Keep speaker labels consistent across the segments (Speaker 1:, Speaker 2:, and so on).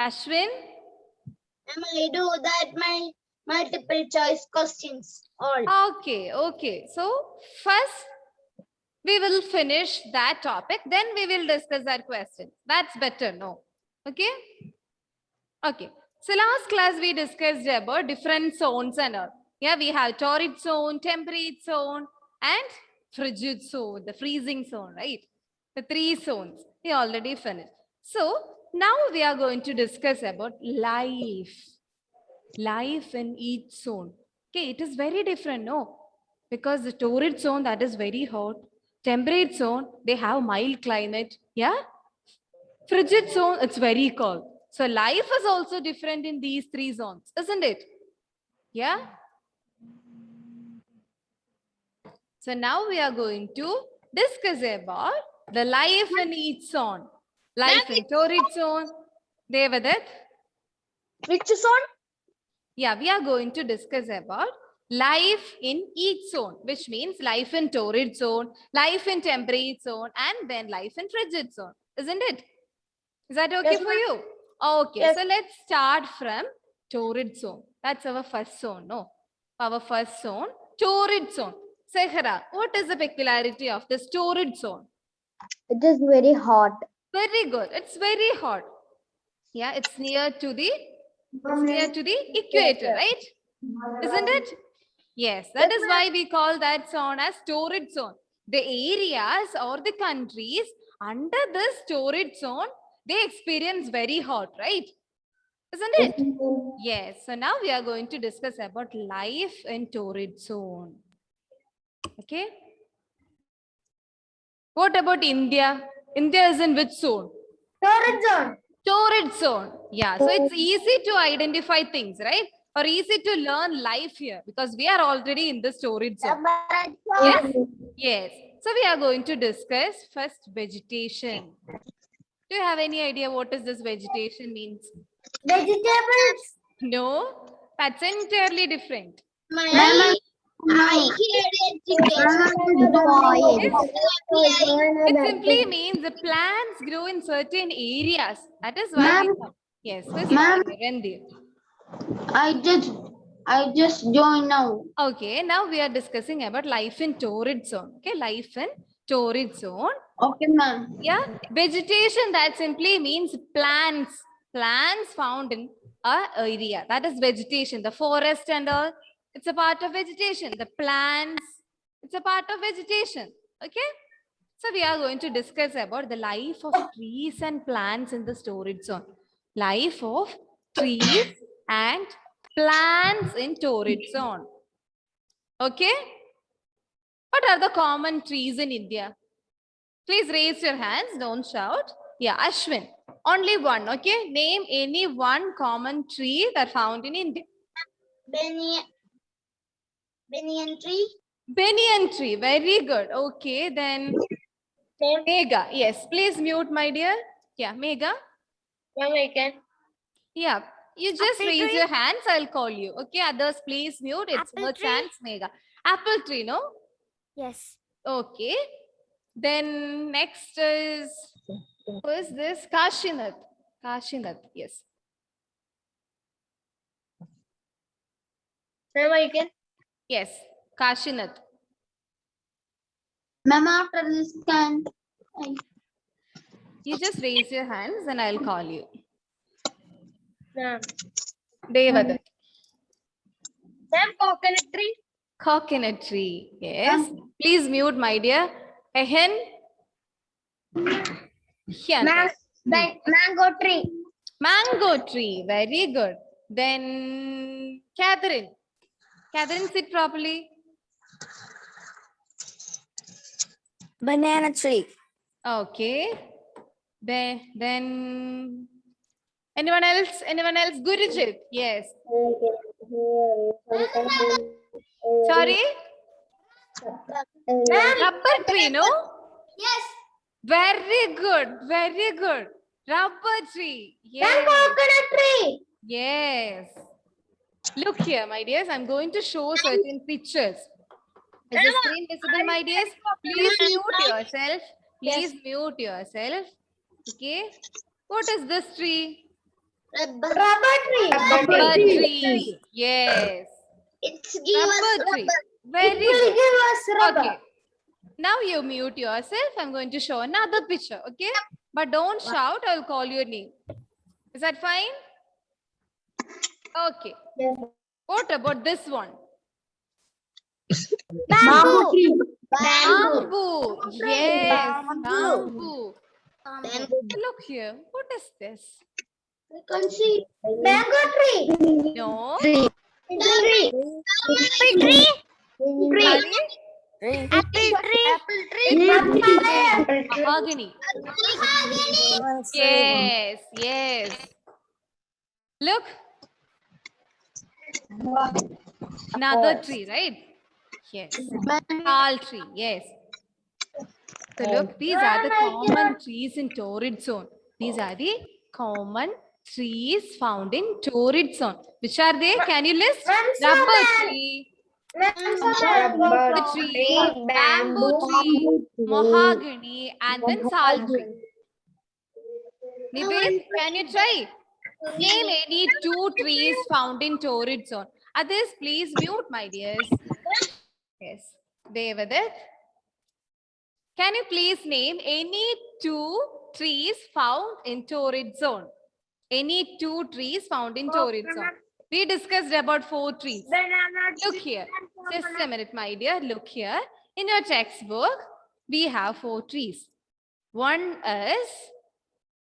Speaker 1: Ashwin?
Speaker 2: I do that my multiple choice questions all.
Speaker 1: Okay, okay. So first we will finish that topic, then we will discuss that question. That's better, no? Okay? Okay. So last class we discussed about different zones and all. Yeah, we have torrid zone, temperate zone, and frigid zone, the freezing zone, right? The three zones. We already finished. So now we are going to discuss about life. Life in each zone. Okay, it is very different, no? Because the torrid zone, that is very hot. Temperate zone, they have mild climate. Yeah. Frigid zone, it's very cold. So life is also different in these three zones, isn't it? Yeah. So now we are going to discuss about the life in each zone. Life in torrid zone. Devadath?
Speaker 2: Which zone?
Speaker 1: Yeah, we are going to discuss about life in each zone, which means life in torrid zone, life in temperate zone, and then life in frigid zone. Isn't it? Is that okay
Speaker 2: Yes,
Speaker 1: for you? Okay,
Speaker 2: Yes.
Speaker 1: so let's start from torrid zone. That's our first zone, no? Our first zone, torrid zone. Sehra, what is the peculiarity of this torrid zone?
Speaker 2: It is very hot.
Speaker 1: Very good. It's very hot. Yeah, it's near to the equator, right? Isn't it? Yes, that is why we call that zone as torrid zone. The areas or the countries under this torrid zone, they experience very hot, right? Isn't it? Yes. So now we are going to discuss about life in torrid zone. Okay. What about India? India is in which zone?
Speaker 2: Torrid zone.
Speaker 1: Torrid zone. Yeah. So it's easy to identify things, right? Or easy to learn life here because we are already in the torrid zone. Yes. Yes. So we are going to discuss first vegetation. Do you have any idea what is this vegetation means?
Speaker 2: Vegetables.
Speaker 1: No, that's entirely different.
Speaker 2: I hear
Speaker 1: It simply means the plants grow in certain areas. That is why we call. Yes, first Randir.
Speaker 2: I just joined now.
Speaker 1: Okay, now we are discussing about life in torrid zone. Okay, life in torrid zone.
Speaker 2: Okay, ma'am.
Speaker 1: Yeah, vegetation, that simply means plants. Plants found in a area. That is vegetation. The forest and all, it's a part of vegetation. The plants, it's a part of vegetation. Okay. So we are going to discuss about the life of trees and plants in the torrid zone. Life of trees and plants in torrid zone. Okay. What are the common trees in India? Please raise your hands, don't shout. Yeah, Ashwin. Only one, okay? Name any one common tree that found in India.
Speaker 2: Banyan tree.
Speaker 1: Banyan tree, very good. Okay, then Megha. Yes, please mute, my dear. Yeah, Megha. Yeah, you just
Speaker 3: Apple
Speaker 1: raise
Speaker 3: tree?
Speaker 1: your hands, I'll call you. Okay, others please mute. It's
Speaker 3: Apple
Speaker 1: her
Speaker 3: tree?
Speaker 1: chance, Megha. Apple tree, no?
Speaker 3: Yes.
Speaker 1: Okay. Then next is, who is this? Kashinath. Kashinath, yes. Yes, Kashinath.
Speaker 2: Ma'am, after this can.
Speaker 1: You just raise your hands and I'll call you.
Speaker 2: Ma'am.
Speaker 1: Devadath.
Speaker 2: Ma'am, coconut tree.
Speaker 1: Coconut tree. Yes. Please mute, my dear. A hen. Hyan.
Speaker 2: Mango tree.
Speaker 1: Mango tree. Very good. Then Catherine. Catherine, sit properly.
Speaker 3: Banana tree.
Speaker 1: Okay. Then anyone else? Anyone else? Gurujit. Yes. Sorry. Rubber tree, no?
Speaker 2: Yes.
Speaker 1: Very good. Very good. Rubber tree. Yes.
Speaker 2: Coconut tree.
Speaker 1: Yes. Look here, my dears. I'm going to show certain pictures. Is the screen visible, my dears? Please mute yourself. Please mute yourself. Okay. What is this tree?
Speaker 2: Rubber.
Speaker 1: Rubber tree. Yes.
Speaker 2: It's give us
Speaker 1: Rubber tree.
Speaker 2: rubber.
Speaker 1: Very good.
Speaker 2: give us
Speaker 1: Okay. Now you mute yourself. I'm going to show another picture. Okay. But don't shout. I'll call your name. Is that fine? Okay. What about this one?
Speaker 2: Bamboo.
Speaker 1: Bamboo. Yes.
Speaker 2: Bamboo.
Speaker 1: Bamboo. Look here. What is this?
Speaker 2: We can see mango tree.
Speaker 1: No.
Speaker 2: Tree. Apple tree.
Speaker 1: Sorry?
Speaker 2: Apple tree. Apple tree.
Speaker 1: Mahogany. Yes. Yes. Look. Another tree, right? Yes. Tall tree. Yes. So look, these are the common trees in torrid zone. These are the common trees found in torrid zone. Which are they? Can you list? Rubber tree, bamboo tree, mahogany, and then sal tree. Nivet, can you try? Name any 2 trees found in torrid zone. Others, please mute, my dears. Yes. Devadath, can you please name any 2 trees found in torrid zone? Any 2 trees found in torrid zone. We discussed about 4 trees. Look here. Just a minute, my dear. Look here. In your textbook, we have 4 trees. One is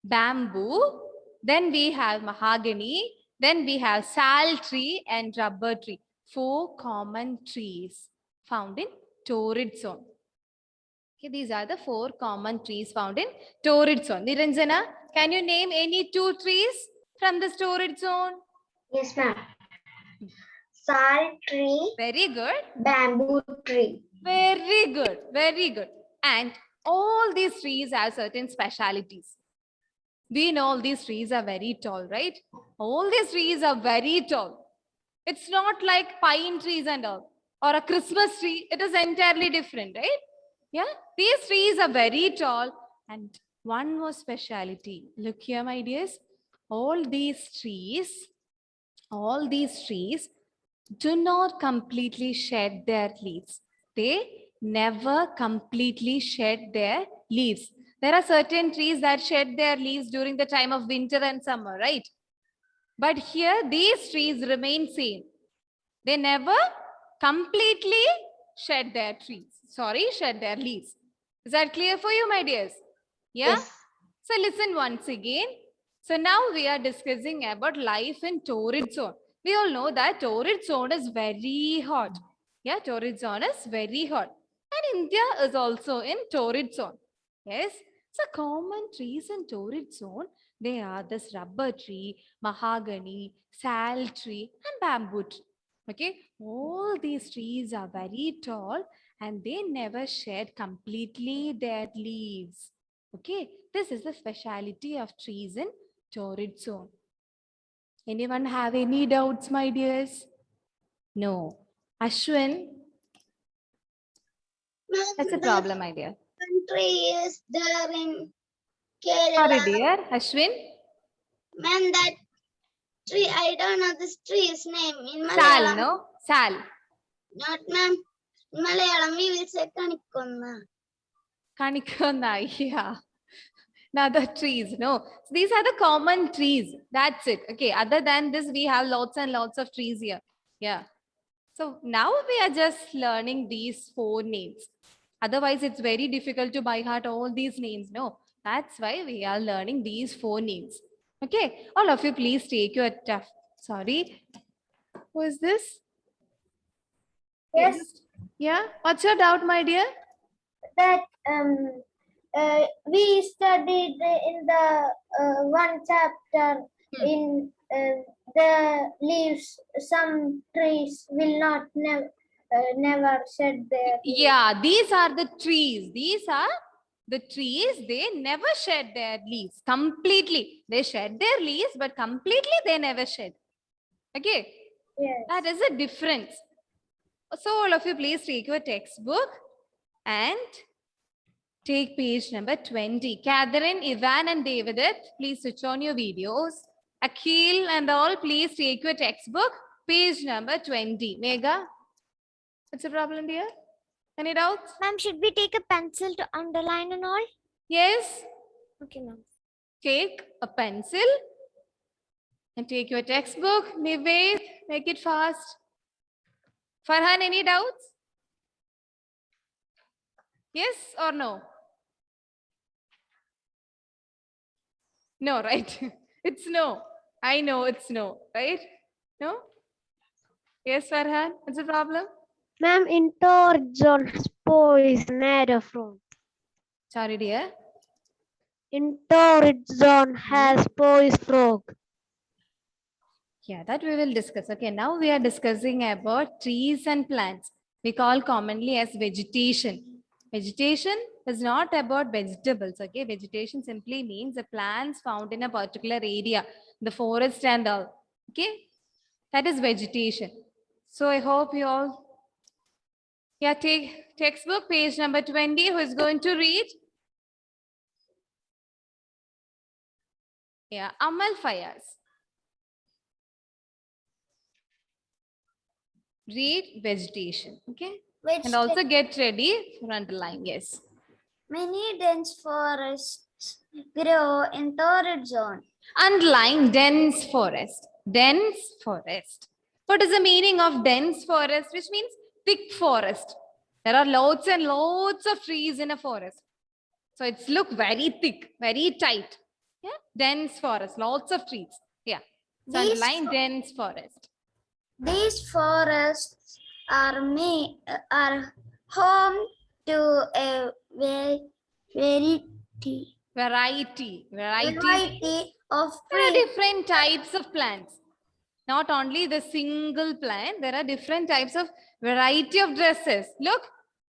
Speaker 1: bamboo. Then we have mahogany. Then we have sal tree and rubber tree. 4 common trees found in torrid zone. Okay, these are the 4 common trees found in torrid zone. Niranjana, can you name any 2 trees from this torrid zone?
Speaker 2: Yes, ma'am. Sal tree.
Speaker 1: Very good.
Speaker 2: Bamboo tree.
Speaker 1: Very good. Very good. And all these trees have certain specialities. We know all these trees are very tall, right? All these trees are very tall. It's not like pine trees and all, or a Christmas tree. It is entirely different, right? Yeah, these trees are very tall. And one more speciality. Look here, my dears. All these trees do not completely shed their leaves. They never completely shed their leaves. There are certain trees that shed their leaves during the time of winter and summer, right? But here, these trees remain same. They never completely shed their leaves. Is that clear for you, my dears? Yeah?
Speaker 2: Yes.
Speaker 1: So listen once again. So now we are discussing about life in torrid zone. We all know that torrid zone is very hot. Yeah, torrid zone is very hot. And India is also in torrid zone. Yes. So common trees in torrid zone, they are this rubber tree, mahogany, sal tree, and bamboo tree. Okay. All these trees are very tall and they never shed completely their leaves. Okay. This is the speciality of trees in torrid zone. Anyone have any doubts, my dears? No. Ashwin, that's a problem, my dear.
Speaker 2: Tree is there in
Speaker 1: Sorry,
Speaker 2: Kerala.
Speaker 1: dear. Ashwin?
Speaker 2: Ma'am, that tree, I don't know this tree's name. In
Speaker 1: Sal,
Speaker 2: Malayalam.
Speaker 1: no? Sal.
Speaker 2: Not ma'am. In Malayalam, we will say Kanikonna.
Speaker 1: Kanikonna, yeah. Now the trees, no. So these are the common trees. That's it. Okay. Other than this, we have lots and lots of trees here. Yeah. So now we are just learning these 4 names. Otherwise, it's very difficult to by heart all these names. No, that's why we are learning these 4 names. Okay. All of you, please take your tough. Sorry. Who is this?
Speaker 2: Yes.
Speaker 1: Yeah. What's your doubt, my dear?
Speaker 2: That we studied in the one chapter in the leaves. Some trees will not never shed their leaves.
Speaker 1: Yeah, these are the trees. These are the trees. They never shed their leaves completely. They shed their leaves, but completely they never shed. Okay.
Speaker 2: Yes.
Speaker 1: That is a difference. So all of you, please take your textbook and Take page number 20. Catherine, Ivan, and David, please switch on your videos. Akhil and all, please take your textbook. Page number 20. Megha, what's the problem, dear? Any doubts?
Speaker 3: Ma'am, should we take a pencil to underline and all?
Speaker 1: Yes.
Speaker 3: Okay, ma'am.
Speaker 1: Take a pencil and take your textbook. Nived, make it fast. Farhan, any doubts? Yes or no? No, right? It's no. I know it's no, right? No? Yes, Farhan, what's the problem?
Speaker 3: Ma'am, in torrid zone, spoils matter from.
Speaker 1: Sorry, dear.
Speaker 3: In torrid zone has poised frog.
Speaker 1: Yeah, that we will discuss. Okay, now we are discussing about trees and plants. We call commonly as vegetation. Vegetation is not about vegetables. Okay, vegetation simply means the plants found in a particular area, the forest and all. Okay, that is vegetation. So I hope you all, yeah, take textbook page number 20. Who is going to read? Yeah, Amal Fayaz. Read vegetation. Okay. And also get ready for underline. Yes.
Speaker 2: Many dense forests grow in torrid zone.
Speaker 1: Underline dense forest. Dense forest. What is the meaning of dense forest? Which means thick forest. There are lots and lots of trees in a forest. So it's look very thick, very tight. Yeah. Dense forest. Lots of trees. Yeah. So
Speaker 2: These
Speaker 1: underline
Speaker 2: fo-
Speaker 1: dense forest.
Speaker 2: These forests are home to a variety
Speaker 1: Variety.
Speaker 2: of
Speaker 1: There are
Speaker 2: trees.
Speaker 1: different types of plants. Not only the single plant, there are different types of variety of dresses. Look,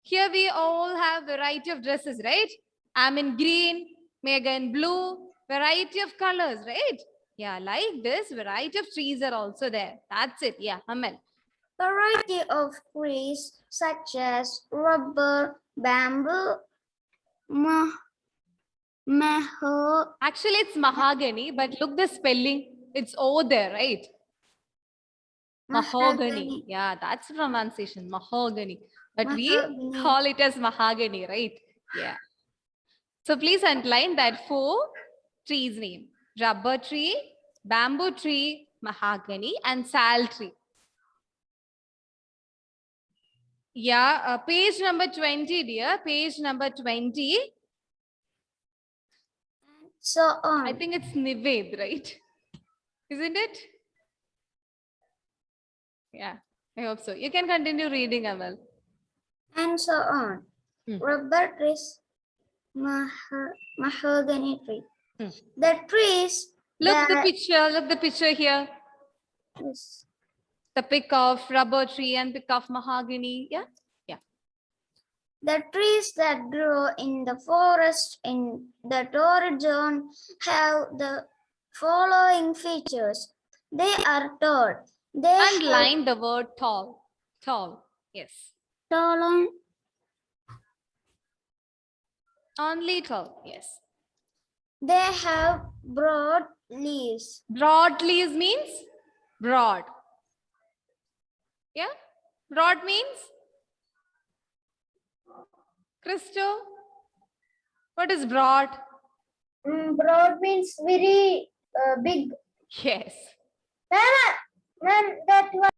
Speaker 1: here we all have variety of dresses, right? I'm in green, Megha in blue, variety of colors, right? Yeah, like this, variety of trees are also there. That's it. Yeah, Amal.
Speaker 2: Variety of trees such as rubber, bamboo, maho,
Speaker 1: Actually, it's mahogany, but look the spelling. It's O there, right? Mahogany. Yeah, that's the pronunciation. Mahogany. But we
Speaker 2: Mahogany.
Speaker 1: call it as mahogany, right? Yeah. So please underline that 4 trees name. Rubber tree, bamboo tree, mahogany, and sal tree. Yeah, page number 20, dear. Page number 20.
Speaker 2: so
Speaker 1: I
Speaker 2: on.
Speaker 1: think it's Nived, right? Isn't it? Yeah, I hope so. You can continue reading, Amal.
Speaker 2: And so on. Rubber trees, mahogany tree. The trees
Speaker 1: Look the
Speaker 2: that
Speaker 1: picture. Look the picture here.
Speaker 2: is
Speaker 1: The pic of rubber tree and pic of mahogany. Yeah.
Speaker 2: the trees that grow in the forest in the torrid zone have the following features. They are tall. They have
Speaker 1: Underline the word tall. Tall. Yes.
Speaker 2: tall,
Speaker 1: Only tall. Yes.
Speaker 2: they have broad leaves.
Speaker 1: Broad leaves means broad. Yeah. Broad means Christo. What is broad?
Speaker 2: Broad means very big.
Speaker 1: Yes.
Speaker 2: Ma'am, that was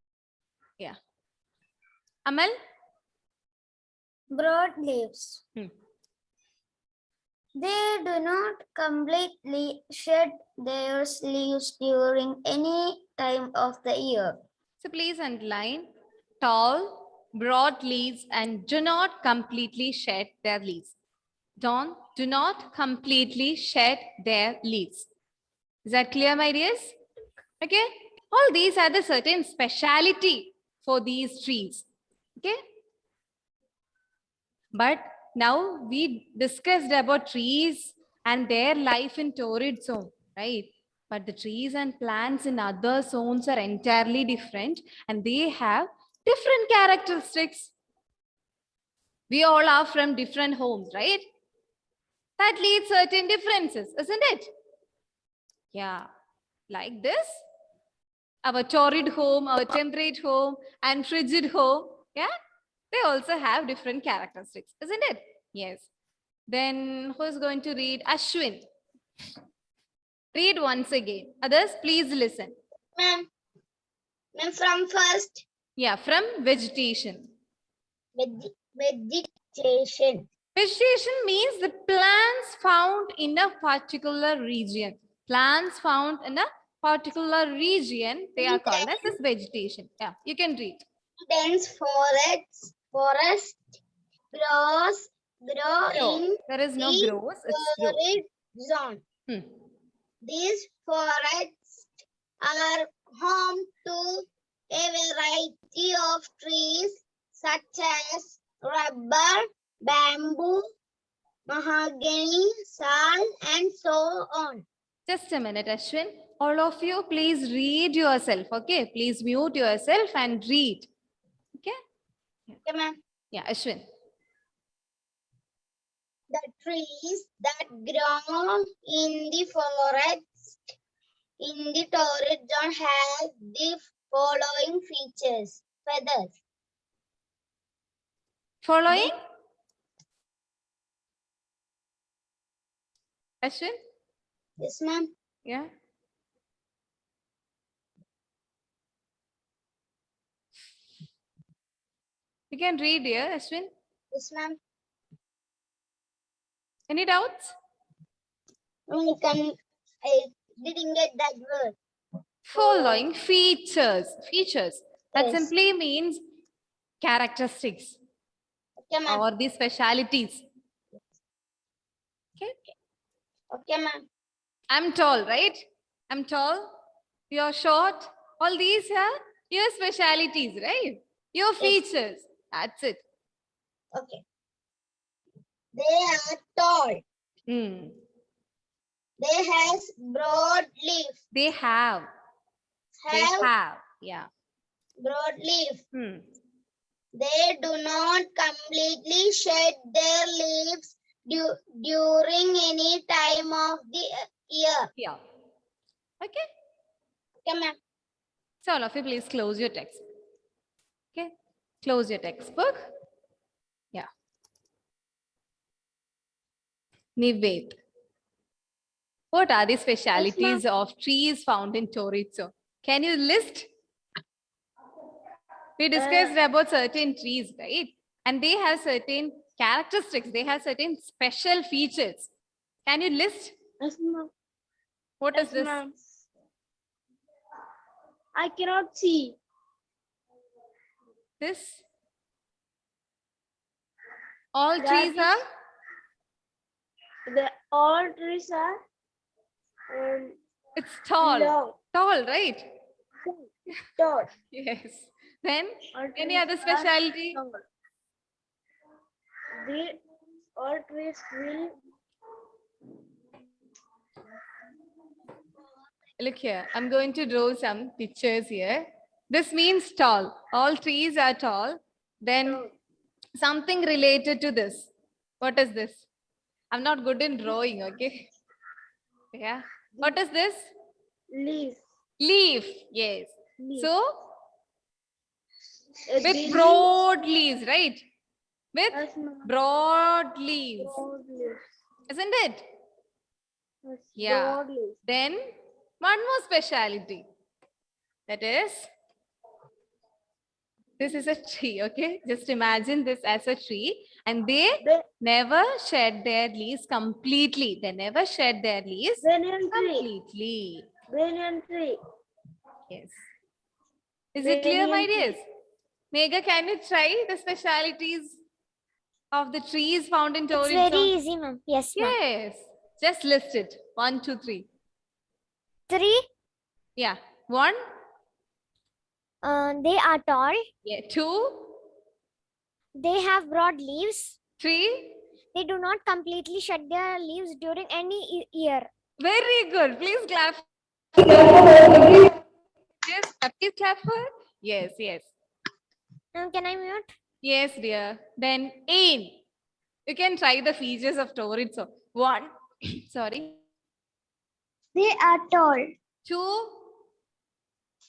Speaker 1: Yeah. Amal?
Speaker 2: broad leaves.
Speaker 1: Hmm.
Speaker 2: They do not completely shed their leaves during any time of the year.
Speaker 1: So please underline tall, broad leaves and do not completely shed their leaves. Do not completely shed their leaves. Is that clear, my dears? Okay. All these are the certain speciality for these trees. Okay. But now we discussed about trees and their life in torrid zone, right? But the trees and plants in other zones are entirely different and they have different characteristics. We all are from different homes, right? that leads certain differences, isn't it? Yeah, like this. Our torrid home, our temperate home, and frigid home. Yeah, they also have different characteristics, isn't it? Yes. Then who is going to read? Ashwin. Read once again. Others, please listen.
Speaker 2: Ma'am, from first
Speaker 1: Yeah, from vegetation.
Speaker 2: vegetation.
Speaker 1: Vegetation means the plants found in a particular region. Plants found in a particular region, they are called as this vegetation. Yeah, you can read.
Speaker 2: Dense forest grow
Speaker 1: Grow.
Speaker 2: in
Speaker 1: There is no
Speaker 2: the
Speaker 1: grows, it's grow.
Speaker 2: torrid zone.
Speaker 1: Hmm.
Speaker 2: These forests are home to a variety of trees such as rubber, bamboo, mahogany, sal, and so on.
Speaker 1: Just a minute, Ashwin. All of you, please read yourself. Okay, please mute yourself and read. Okay.
Speaker 2: Okay, ma'am.
Speaker 1: Yeah, Ashwin.
Speaker 2: The trees that grow in the forest in the torrid zone have the following features. Feathers.
Speaker 1: Following? Ashwin?
Speaker 2: Yes, ma'am.
Speaker 1: Yeah. You can read here, Ashwin.
Speaker 2: Yes, ma'am.
Speaker 1: Any doubts?
Speaker 2: I didn't get that word.
Speaker 1: Following features. Features. That
Speaker 2: Yes.
Speaker 1: simply means characteristics
Speaker 2: Okay, ma'am.
Speaker 1: or the specialities. Okay.
Speaker 2: Okay, ma'am.
Speaker 1: I'm tall, right? I'm tall. You're short. All these are your specialities, right? Your features. That's it.
Speaker 2: Okay. They are tall.
Speaker 1: Hmm.
Speaker 2: They has broad leaf.
Speaker 1: They have. They
Speaker 2: Have
Speaker 1: have. Yeah.
Speaker 2: broad leaf.
Speaker 1: Hmm.
Speaker 2: They do not completely shed their leaves during any time of the year.
Speaker 1: Yeah. Okay.
Speaker 2: Okay, ma'am.
Speaker 1: So all of you, please close your text. Okay. Close your textbook. Yeah. Nived. What are the specialities of trees found in torrid zone? Can you list? We discussed about certain trees, right? And they have certain characteristics. They have certain special features. Can you list?
Speaker 3: Yes, ma'am.
Speaker 1: What is this?
Speaker 3: I cannot see.
Speaker 1: This? All
Speaker 3: That
Speaker 1: trees are?
Speaker 3: All trees are
Speaker 1: It's tall.
Speaker 3: long,
Speaker 1: Tall, right?
Speaker 3: tall.
Speaker 1: Yes. Then
Speaker 3: All
Speaker 1: any
Speaker 3: trees
Speaker 1: other
Speaker 3: are
Speaker 1: specialty?
Speaker 3: tall. All trees will
Speaker 1: Look here. I'm going to draw some pictures here. This means tall. All trees are tall. Then something related to this. What is this? I'm not good in drawing, okay? Yeah. What is this?
Speaker 3: leaf.
Speaker 1: Leaf. Yes.
Speaker 3: Leaf.
Speaker 1: So,
Speaker 3: The
Speaker 1: with broad leaves, right? With
Speaker 3: Yes, ma'am.
Speaker 1: broad leaves.
Speaker 3: Broad leaves.
Speaker 1: Isn't it?
Speaker 3: Yes,
Speaker 1: Yeah.
Speaker 3: broad leaves.
Speaker 1: Then one more speciality. That is, this is a tree, okay? Just imagine this as a tree, and they
Speaker 3: The
Speaker 1: never shed their leaves completely. They never shed their leaves
Speaker 3: banyan tree.
Speaker 1: completely.
Speaker 3: Banyan tree.
Speaker 1: Yes. Is it clear, my
Speaker 3: Banyan tree.
Speaker 1: dears? Megha, can you try the specialities of the trees found in
Speaker 4: It's
Speaker 1: torrid
Speaker 4: very
Speaker 1: zone?
Speaker 4: easy, ma'am. Yes, ma'am.
Speaker 1: Yes. Just list it. 1, 2, 3.
Speaker 4: 3,
Speaker 1: Yeah. 1.
Speaker 4: they are tall.
Speaker 1: Yeah. 2.
Speaker 4: They have broad leaves.
Speaker 1: 3.
Speaker 4: They do not completely shed their leaves during any year.
Speaker 1: Very good. Please clap. Yes. Please clap for her. Yes. Yes.
Speaker 4: Now, can I mute?
Speaker 1: Yes, dear. Then ain. You can try the features of torrid zone. 1, sorry.
Speaker 2: They are tall.
Speaker 1: 2,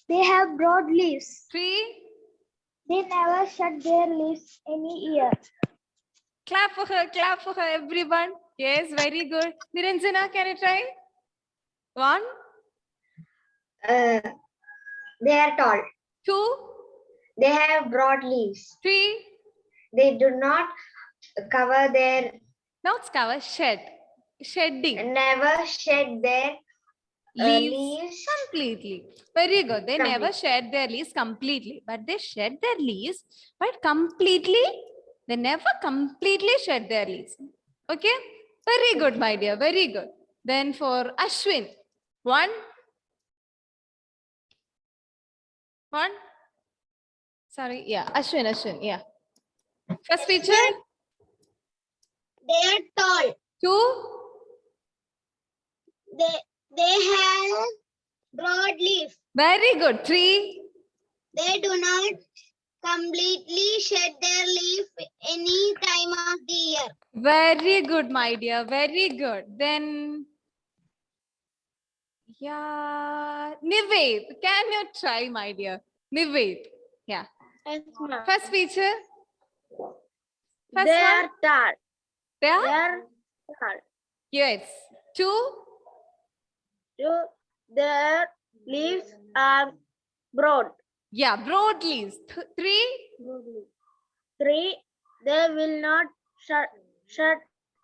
Speaker 2: They have broad leaves.
Speaker 1: 3.
Speaker 2: They never shut their leaves any year.
Speaker 1: Clap for her, everyone. Yes, very good. Niranjana, can you try? 1,
Speaker 2: They are tall.
Speaker 1: 2,
Speaker 2: They have broad leaves.
Speaker 1: 3.
Speaker 2: They do not cover their,
Speaker 1: Not cover, shed. Shedding.
Speaker 2: never shed their
Speaker 1: Leaves
Speaker 2: leaves.
Speaker 1: completely. Very good. They never
Speaker 2: Complete.
Speaker 1: shed their leaves completely, but they shed their leaves, but completely, they never completely shed their leaves. Okay? Very good, my dear. Very good. Then for Ashwin, 1. Sorry, yeah, Ashwin, yeah. First feature,
Speaker 2: They are tall.
Speaker 1: 2.
Speaker 2: They have broad leaves.
Speaker 1: Very good. 3.
Speaker 2: They do not completely shed their leaf any time of the year.
Speaker 1: Very good, my dear. Very good. Then, yeah, Nived, can you try, my dear? Nived, yeah. First feature. First
Speaker 2: They
Speaker 1: one.
Speaker 2: are tall.
Speaker 1: They
Speaker 2: They
Speaker 1: are?
Speaker 2: are tall.
Speaker 1: Yes. 2.
Speaker 2: Their leaves are broad.
Speaker 1: Yeah, broad leaves. 3.
Speaker 2: 3. They will not shut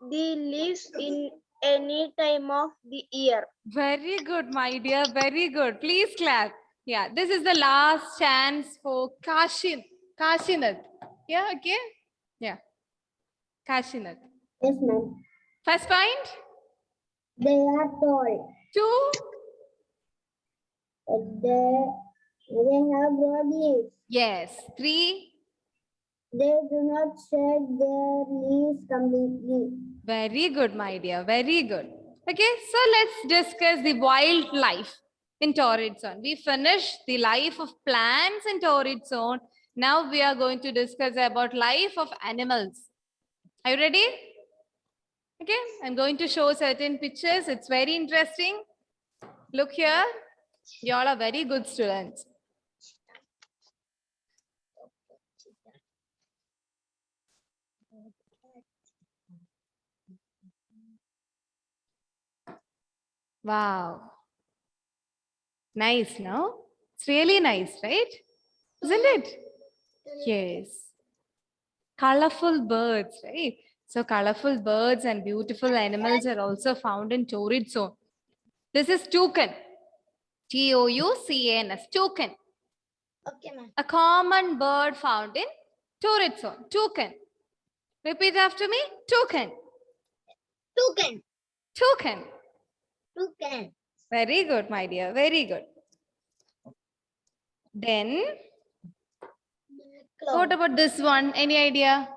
Speaker 2: the leaves in any time of the year.
Speaker 1: Very good, my dear. Very good. Please clap. Yeah, this is the last chance for Kashinath. Yeah, okay? Yeah. Kashinath.
Speaker 2: Yes, ma'am.
Speaker 1: First point.
Speaker 2: They are tall.
Speaker 1: 2.
Speaker 2: They have broad leaves.
Speaker 1: Yes. 3.
Speaker 2: They do not shed their leaves completely.
Speaker 1: Very good, my dear. Very good. Okay, so let's discuss the wildlife in torrid zone. We finished the life of plants in torrid zone. Now we are going to discuss about life of animals. Are you ready? Okay, I'm going to show certain pictures. It's very interesting. Look here. You all are very good students. Wow. Nice, no? It's really nice, right? Isn't it? Yes. Colorful birds, right? So colorful birds and beautiful animals are also found in torrid zone. This is toucan. Toucan. Toucan.
Speaker 2: Okay, ma'am.
Speaker 1: A common bird found in torrid zone. Toucan. Repeat after me. Toucan.
Speaker 2: Toucan.
Speaker 1: Toucan.
Speaker 2: Toucan.
Speaker 1: Very good, my dear. Very good. Then, what about this one? Any idea?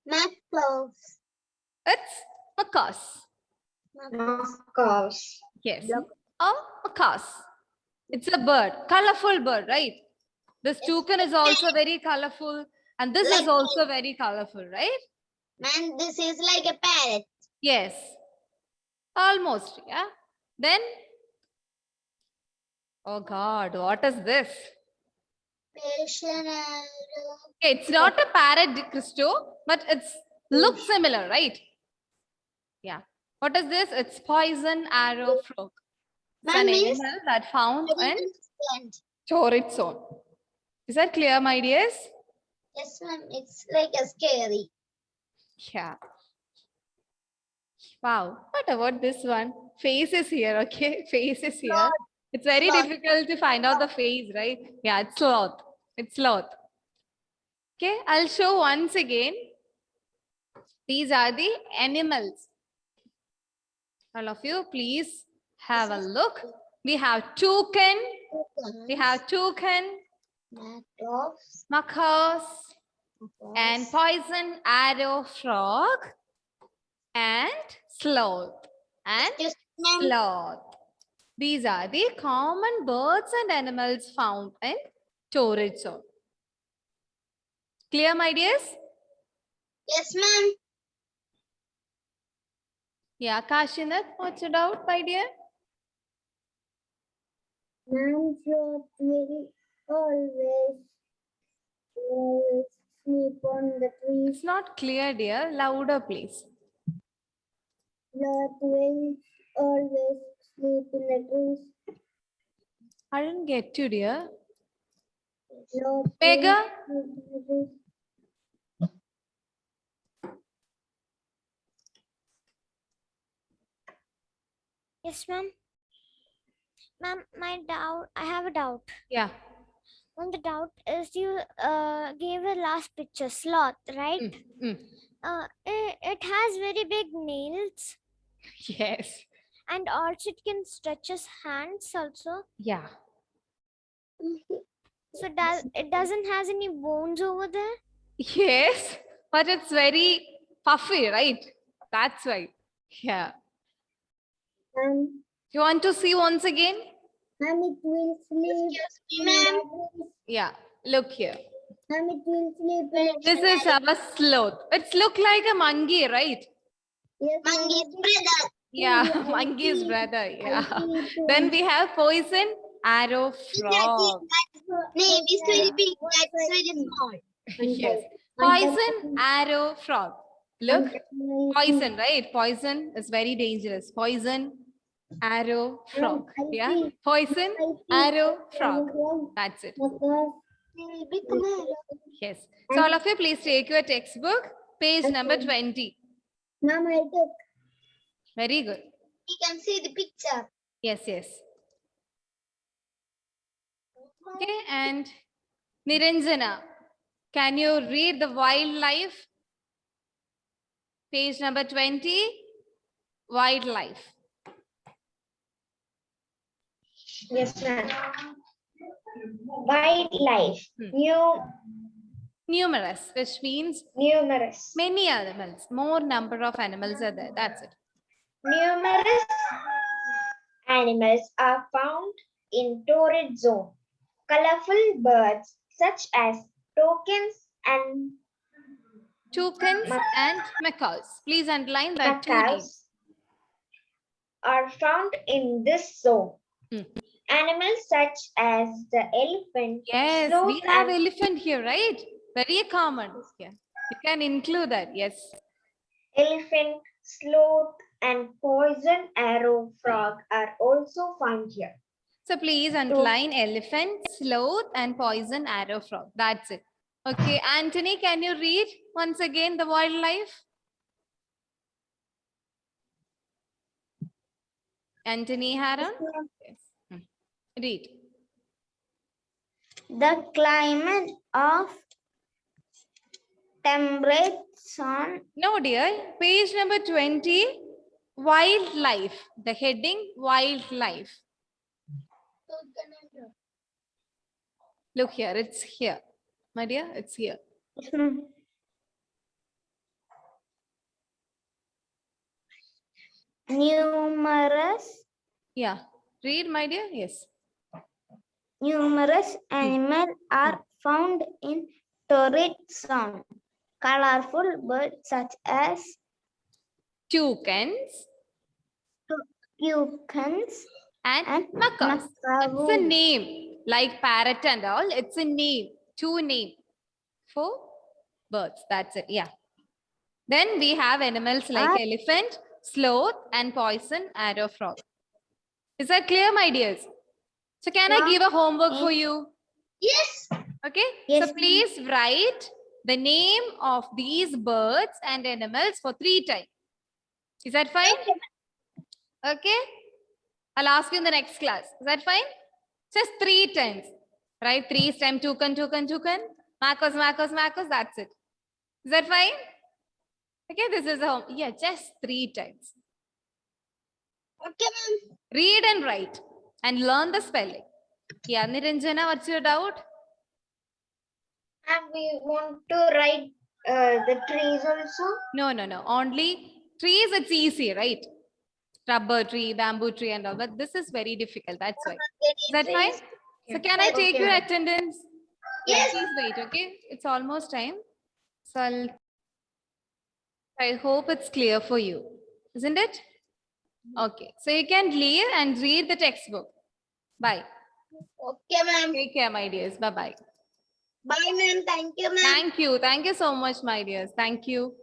Speaker 2: Macaws.
Speaker 1: It's macaws.
Speaker 2: Macaws.
Speaker 1: Yes. A macaws. It's a bird. Colorful bird, right? This toucan is also very colorful. And this is also very colorful, right?
Speaker 2: Man, this is like a parrot.
Speaker 1: Yes. Almost, yeah. Then, oh God, what is this?
Speaker 2: Persian
Speaker 1: Okay, it's not a parrot, Christo, but it's looks similar, right? Yeah. What is this? It's poison arrow frog. It's an animal that found in torrid zone. Is that clear, my dears?
Speaker 2: Yes, ma'am. It's like a scary.
Speaker 1: Yeah. Wow. What about this one? Face is here, okay? Face is here.
Speaker 2: Sloth.
Speaker 1: It's very
Speaker 2: Sloth.
Speaker 1: difficult to find out the face, right? Yeah, it's sloth. It's sloth. Okay, I'll show once again. These are the animals. All of you, please have a look. We have toucan. We have toucan,
Speaker 2: Macaws.
Speaker 1: macaws, and poison arrow frog, and sloth, and
Speaker 2: Yes, ma'am.
Speaker 1: sloth. These are the common birds and animals found in torrid zone. Clear, my dears?
Speaker 2: Yes, ma'am.
Speaker 1: Yeah, Kashinath, what's your doubt, my dear?
Speaker 2: Man should will always sleep on the trees.
Speaker 1: It's not clear, dear. Louder, please.
Speaker 2: Not will always sleep in the trees.
Speaker 1: I didn't get you, dear.
Speaker 2: Not
Speaker 1: Megha?
Speaker 2: sleep in the trees.
Speaker 4: Yes, ma'am. Ma'am, I have a doubt.
Speaker 1: Yeah.
Speaker 4: Ma'am, the doubt is you gave a last picture, sloth, right?
Speaker 1: Mm.
Speaker 4: It has very big nails
Speaker 1: Yes.
Speaker 4: and also it can stretch its hands also.
Speaker 1: Yeah.
Speaker 4: So it doesn't has any bones over there?
Speaker 1: Yes. But it's very puffy, right? That's why. Yeah. You want to see once again?
Speaker 2: And it will sleep in the trees.
Speaker 1: Yeah. Look here.
Speaker 2: And it will sleep in the
Speaker 1: This is our sloth. It's look like a monkey, right?
Speaker 2: Yes,
Speaker 5: Monkey's brother.
Speaker 1: Yeah.
Speaker 2: I
Speaker 1: Monkey's
Speaker 2: see.
Speaker 1: brother.
Speaker 2: I
Speaker 1: Yeah.
Speaker 2: see it too.
Speaker 1: Then we have poison arrow frog.
Speaker 5: Name is very big.
Speaker 2: What's
Speaker 5: That's
Speaker 2: that
Speaker 5: very
Speaker 2: mean?
Speaker 5: small.
Speaker 1: Yes. Poison arrow frog. Look. Poison, right? Poison is very dangerous. Poison arrow frog. Yeah. Poison arrow frog. That's it. Yes. So all of you, please take your textbook, page number 20.
Speaker 2: Mom, I took.
Speaker 1: Very good.
Speaker 5: You can see the picture.
Speaker 1: Yes, yes. Okay, and Niranjana, can you read the wildlife? Page number 20, wildlife.
Speaker 2: Yes, ma'am. Wildlife.
Speaker 1: Numerous, which means
Speaker 2: Numerous.
Speaker 1: many animals, more number of animals are there. That's it.
Speaker 2: Numerous animals are found in torrid zone. Colorful birds such as
Speaker 1: Toucans and macaws. Please underline that two names.
Speaker 2: macaws are found in this zone.
Speaker 1: Hmm.
Speaker 2: Animals such as the elephant,
Speaker 1: Yes,
Speaker 2: sloth,
Speaker 1: we have
Speaker 2: and
Speaker 1: elephant here, right? Very common. Yeah. You can include that. Yes.
Speaker 2: elephant, sloth, and poison arrow frog are also found here.
Speaker 1: So please underline elephant, sloth, and poison arrow frog. That's it. Okay, Anthony, can you read once again the wildlife? Anthony Haran? Yes. Read.
Speaker 2: The climate of temperate zone.
Speaker 1: No, dear. Page number 20, wildlife. The heading, wildlife. Look here, it's here. My dear, it's here.
Speaker 2: Numerous
Speaker 1: Yeah. Read, my dear. Yes.
Speaker 2: Numerous animals are found in torrid zone. Colorful birds such as
Speaker 1: Toucans
Speaker 2: toucans
Speaker 1: and macaws. It's a name. Like parrot and all. It's a name. Two names for birds. That's it. Yeah. Then we have animals like elephant, sloth, and poison arrow frog. Is that clear, my dears? So can I give a homework for you?
Speaker 5: Yes.
Speaker 1: Okay.
Speaker 2: Yes,
Speaker 1: So please write the name of these birds and animals for 3 times. Is that fine? Okay. I'll ask you in the next class. Is that fine? Just 3 times. Right? 3 times toucan, toucan, toucan. Macos, macos, macos. That's it. Is that fine? Okay, this is a home. Yeah, just 3 times.
Speaker 5: Okay, ma'am.
Speaker 1: Read and write and learn the spelling. Yeah, Niranjana, what's your doubt?
Speaker 2: And we want to write the trees also.
Speaker 1: No, no, no. Only trees, it's easy, right? Rubber tree, bamboo tree and all. But this is very difficult. That's why. Is that fine? So can I take your attendance?
Speaker 5: Yes.
Speaker 1: Please wait, okay? It's almost time. So I hope it's clear for you. Isn't it? Okay, so you can leave and read the textbook. Bye.
Speaker 5: Okay, ma'am.
Speaker 1: Take care, my dears. Bye bye.
Speaker 5: Bye, ma'am. Thank you, ma'am.
Speaker 1: Thank you. Thank you so much, my dears. Thank you.